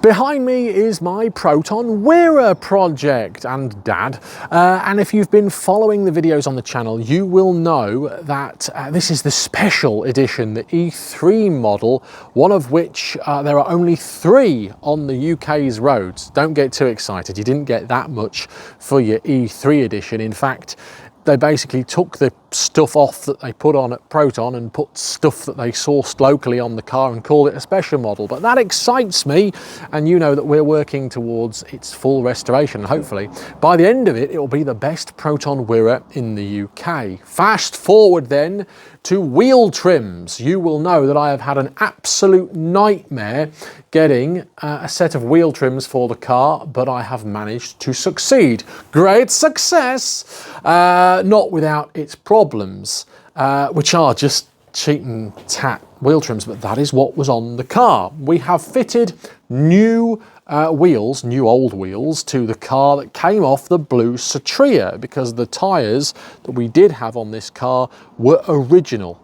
Behind me is my Proton Wira project and Dad, and if you've been following the videos on the channel you will know that this is the special edition, the E3 model, one of which there are only 3 on the UK's roads. Don't get too excited, you didn't get that much for your E3 edition. In fact, they basically took the stuff off that they put on at Proton and put stuff that they sourced locally on the car and called it a special model. But that excites me, and you know that we're working towards its full restoration. Hopefully by the end of it, it will be the best Proton Wira in the UK. Fast forward then to wheel trims. You will know that I have had an absolute nightmare getting a set of wheel trims for the car, but I have managed to succeed. Great success! Not without its problems, which are just cheap and tat wheel trims, but that is what was on the car. We have fitted new wheels, new old wheels, to the car that came off the blue Satria, because the tyres that we did have on this car were original.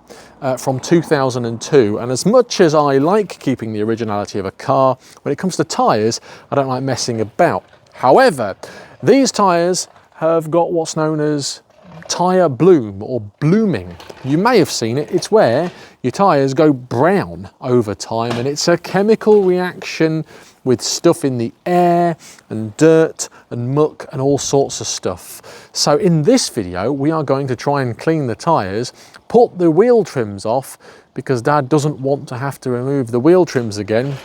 From 2002, and as much as I like keeping the originality of a car, when it comes to tyres, I don't like messing about. However, these tyres have got what's known as tyre bloom or blooming. You may have seen it. It's where your tyres go brown over time, and it's a chemical reaction with stuff in the air and dirt and muck and all sorts of stuff. So in this video we are going to try and clean the tyres, put the wheel trims off, because Dad doesn't want to have to remove the wheel trims again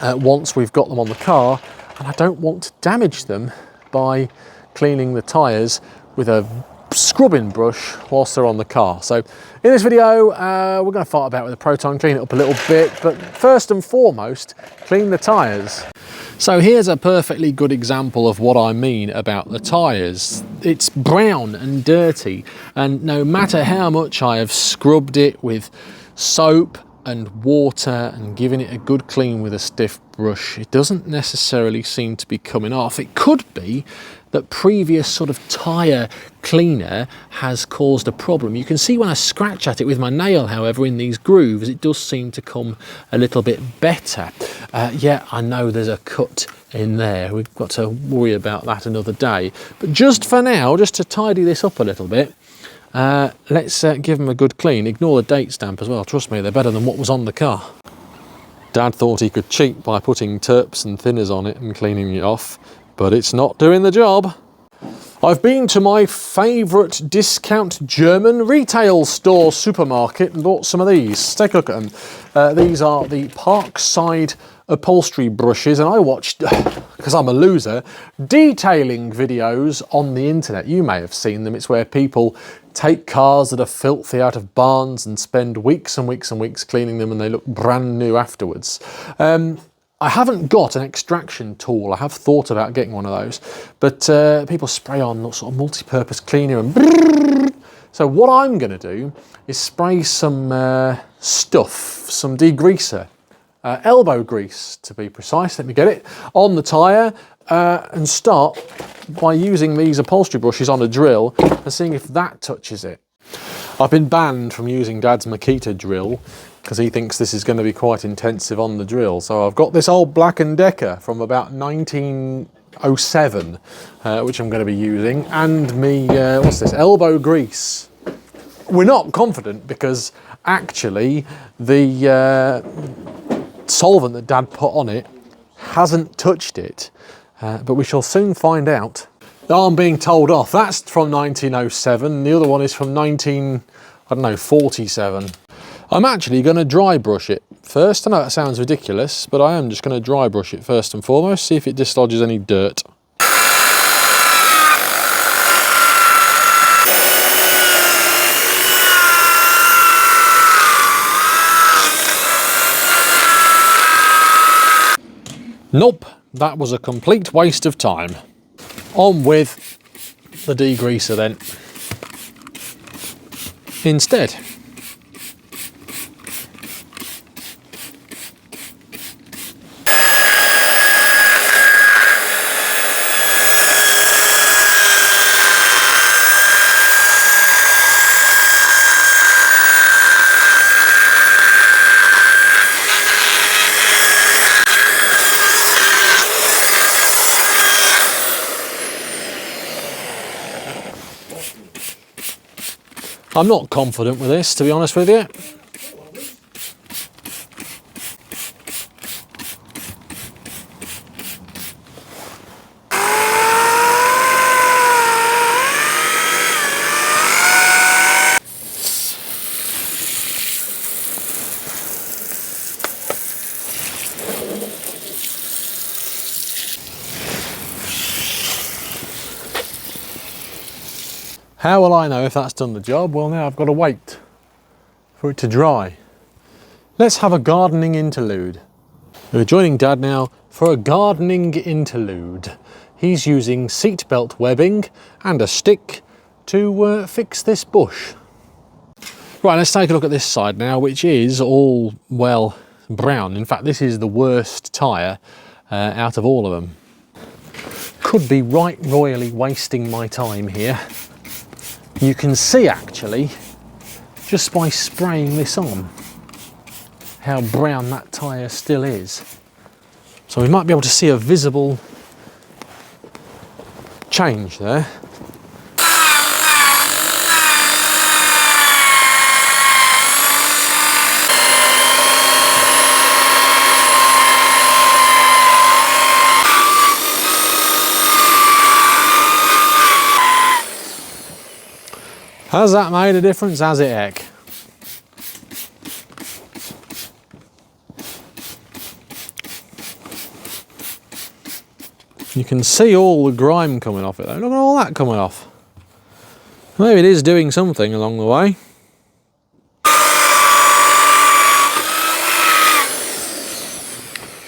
once we've got them on the car, and I don't want to damage them by cleaning the tyres with a scrubbing brush whilst they're on the car. So in this video we're going to fight about with the Proton, clean it up a little bit, but first and foremost clean the tyres. So here's a perfectly good example of what I mean about the tyres. It's brown and dirty, and no matter how much I have scrubbed it with soap and water and giving it a good clean with a stiff brush, it doesn't necessarily seem to be coming off. It could be that previous sort of tyre cleaner has caused a problem. You can see when I scratch at it with my nail, however, in these grooves, it does seem to come a little bit better. Yeah, I know there's a cut in there. We've got to worry about that another day. But just for now, just to tidy this up a little bit, let's give them a good clean. Ignore the date stamp as well. Trust me, they're better than what was on the car. Dad thought he could cheat by putting terps and thinners on it and cleaning it off, but it's not doing the job. I've been to my favourite discount German retail store supermarket and bought some of these. Take a look at them. These are the Parkside upholstery brushes, and I watched, because I'm a loser, detailing videos on the internet. You may have seen them. It's where people take cars that are filthy out of barns and spend weeks and weeks and weeks cleaning them, and they look brand new afterwards. I haven't got an extraction tool. I have thought about getting one of those, but people spray on sort of multi-purpose cleaner and brrrr. So what I'm going to do is spray some stuff, some degreaser, elbow grease to be precise, let me get it, on the tyre, and start by using these upholstery brushes on a drill and seeing if that touches it. I've been banned from using Dad's Makita drill because he thinks this is going to be quite intensive on the drill. So I've got this old Black & Decker from about 1907, which I'm going to be using, and me, what's this, elbow grease. We're not confident because actually the solvent that Dad put on it hasn't touched it, but we shall soon find out. Oh, I'm being told off. That's from 1907. The other one is from 47. I'm actually going to dry brush it first. I know that sounds ridiculous, but I am just going to dry brush it first and foremost, see if it dislodges any dirt. Nope, that was a complete waste of time. On with the degreaser then. Instead. I'm not confident with this, to be honest with you. How will I know if that's done the job? Well, now I've got to wait for it to dry. Let's have a gardening interlude. We're joining Dad now for a gardening interlude. He's using seatbelt webbing and a stick to fix this bush. Right, let's take a look at this side now, which is all, well, brown. In fact, this is the worst tyre out of all of them. Could be right royally wasting my time here. You can see actually, just by spraying this on, how brown that tyre still is. So we might be able to see a visible change there. Has that made a difference? Has it, heck? You can see all the grime coming off it though. Look at all that coming off. Maybe it is doing something along the way.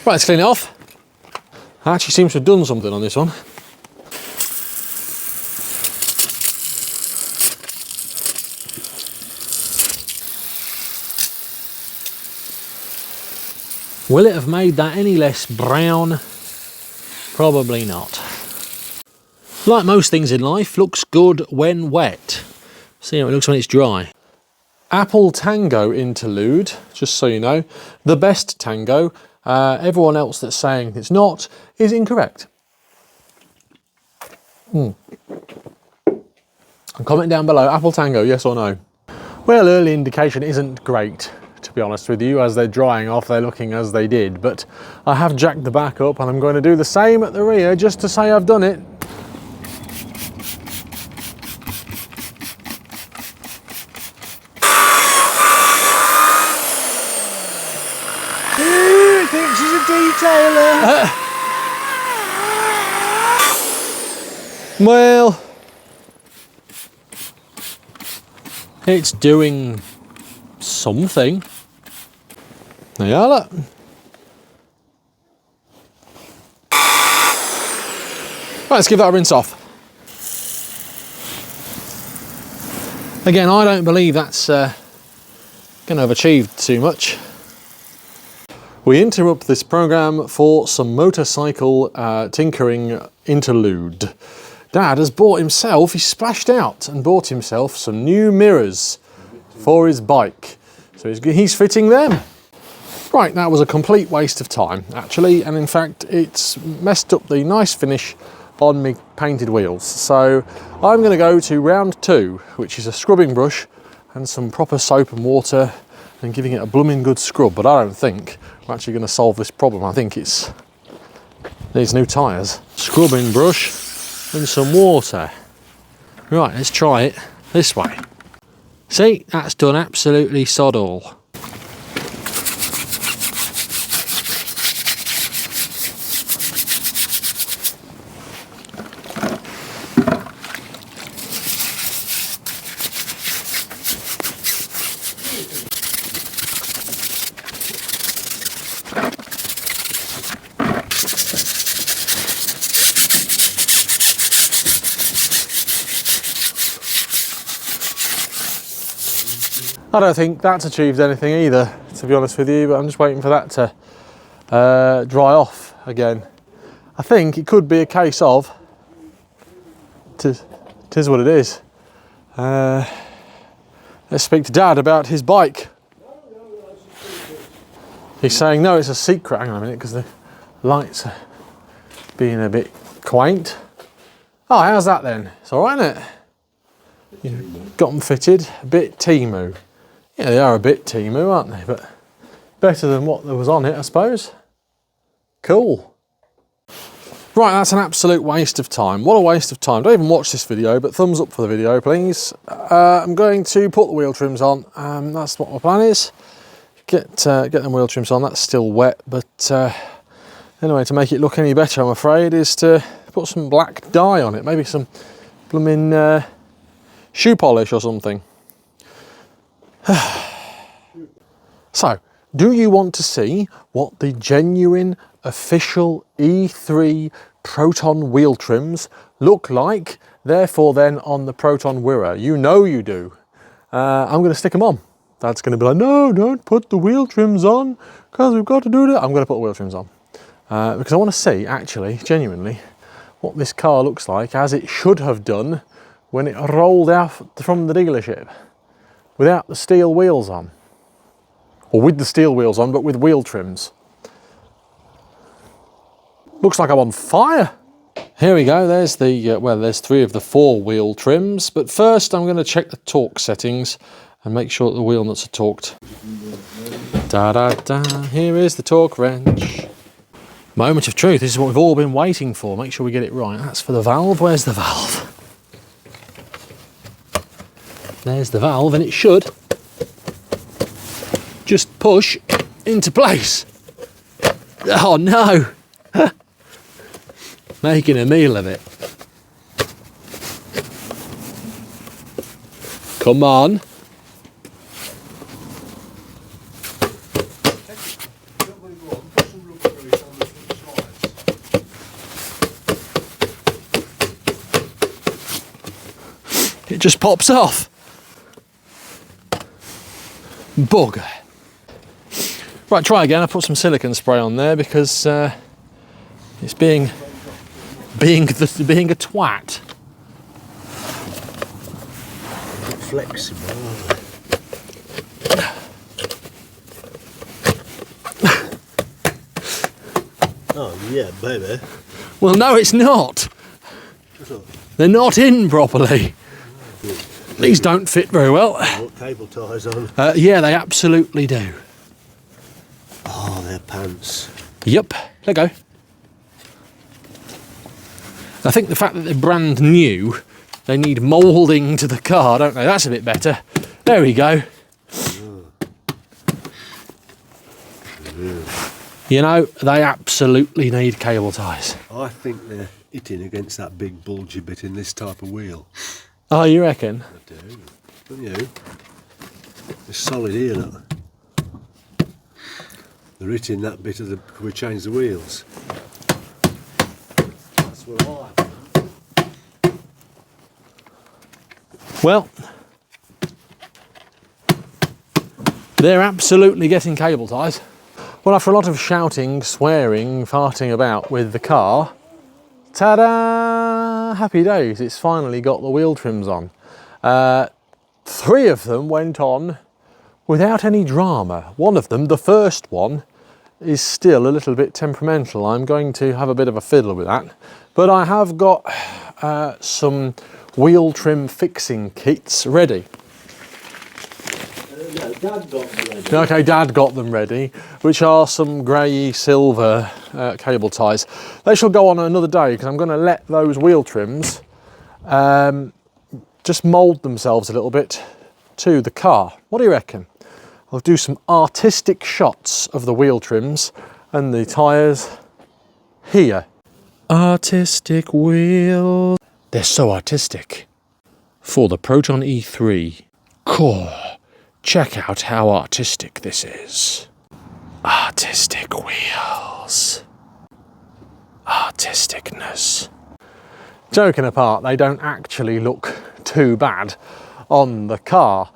Right, let's clean it off. Actually seems to have done something on this one. Will it have made that any less brown? Probably not. Like most things in life, looks good when wet. See how it looks when it's dry. Apple Tango Interlude, just so you know. The best Tango. Everyone else that's saying it's not is incorrect. And comment down below, Apple Tango, yes or no? Well, early indication isn't great, to be honest with you. As they're drying off, they're looking as they did, but I have jacked the back up and I'm going to do the same at the rear just to say I've done it. Ooh, thinks she's a detailer. Well, it's doing something. There you are, look. Right, let's give that a rinse off. Again, I don't believe that's going to have achieved too much. We interrupt this program for some motorcycle tinkering interlude. Dad has bought himself, he splashed out and bought himself some new mirrors for his bike. So he's fitting them. Right, that was a complete waste of time, actually, and in fact, it's messed up the nice finish on my painted wheels. So I'm going to go to round 2, which is a scrubbing brush and some proper soap and water and giving it a blooming good scrub, but I don't think we're actually going to solve this problem. I think it needs new tyres. Scrubbing brush and some water. Right, let's try it this way. See, that's done absolutely sod all. I don't think that's achieved anything either, to be honest with you, but I'm just waiting for that to dry off again. I think it could be a case of, tis what it is. Let's speak to Dad about his bike. He's saying no, it's a secret. Hang on a minute, because the lights are being a bit quaint. Oh, how's that then? It's all right, isn't it? Yeah, got them fitted, a bit Temu. Yeah, they are a bit Temu, aren't they? But better than what there was on it, I suppose. Cool. Right, that's an absolute waste of time. What a waste of time. Don't even watch this video, but thumbs up for the video, please. I'm going to put the wheel trims on. That's what my plan is. Get them wheel trims on. That's still wet, but anyway, to make it look any better, I'm afraid, is to put some black dye on it. Maybe some blooming shoe polish or something. So, do you want to see what the genuine official E3 Proton wheel trims look like? Therefore then on the Proton Wira. You know you do. I'm going to stick them on. Dad's going to be like, no, don't put the wheel trims on because we've got to do that. I'm going to put the wheel trims on because I want to see, actually, genuinely, what this car looks like as it should have done when it rolled out from the dealership without the steel wheels on. Or with the steel wheels on, but with wheel trims. Looks like I'm on fire. Here we go, there's the, well, there's 3 of the 4 wheel trims, but first I'm going to check the torque settings and make sure that the wheel nuts are torqued. Da-da-da, here is the torque wrench. Moment of truth, this is what we've all been waiting for. Make sure we get it right. That's for the valve. Where's the valve? There's the valve, and it should just push into place. Oh no! Making a meal of it. Come on. It just pops off. Bugger. Right, try again. I put some silicone spray on there because it's being a twat. Flexible. Oh yeah, baby. Well, no, it's not. They're not in properly. These don't fit very well. What cable ties on? Yeah, they absolutely do. Oh, they're pants. Yep, let go. I think the fact that they're brand new, they need moulding to the car, don't they? That's a bit better. There we go. You know, they absolutely need cable ties. I think they're hitting against that big bulgy bit in this type of wheel. Oh, you reckon? I do. Don't you? It's solid here, look. They're hitting that bit of the... Can we change the wheels? That's what I think. Well, they're absolutely getting cable ties. Well, after a lot of shouting, swearing, farting about with the car, ta-da! Happy days, it's finally got the wheel trims on. 3 of them went on without any drama. One of them, the first one, is still a little bit temperamental. I'm going to have a bit of a fiddle with that. But I have got some wheel trim fixing kits ready. No, Dad got them ready. Okay, Dad got them ready, which are some grey silver cable ties. They shall go on another day because I'm going to let those wheel trims just mould themselves a little bit to the car. What do you reckon? I'll do some artistic shots of the wheel trims and the tyres here. Artistic wheels. They're so artistic. For the Proton E3 Core. Check out how artistic this is. Artistic wheels. Artisticness. Joking apart, they don't actually look too bad on the car.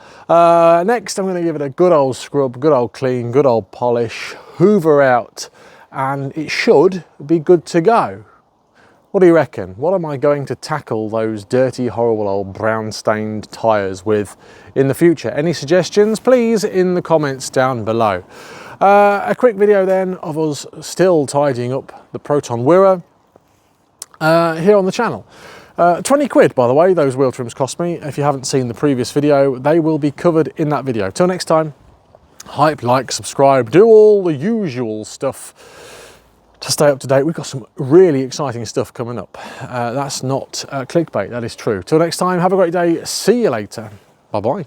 Next, I'm going to give it a good old scrub, good old clean, good old polish, hoover out, and it should be good to go. What do you reckon? What am I going to tackle those dirty, horrible old brown stained tyres with in the future? Any suggestions? Please in the comments down below. A quick video then of us still tidying up the Proton Wira here on the channel. 20 quid, by the way, those wheel trims cost me. If you haven't seen the previous video, they will be covered in that video. Till next time, hype, like, subscribe, do all the usual stuff to stay up to date. We've got some really exciting stuff coming up. That's not clickbait, that is true. Till next time, have a great day. See you later. Bye-bye.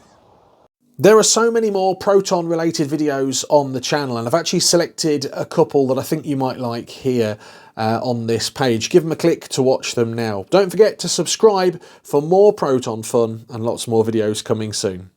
There are so many more Proton related videos on the channel, and I've actually selected a couple that I think you might like here on this page. Give them a click to watch them now. Don't forget to subscribe for more Proton fun and lots more videos coming soon.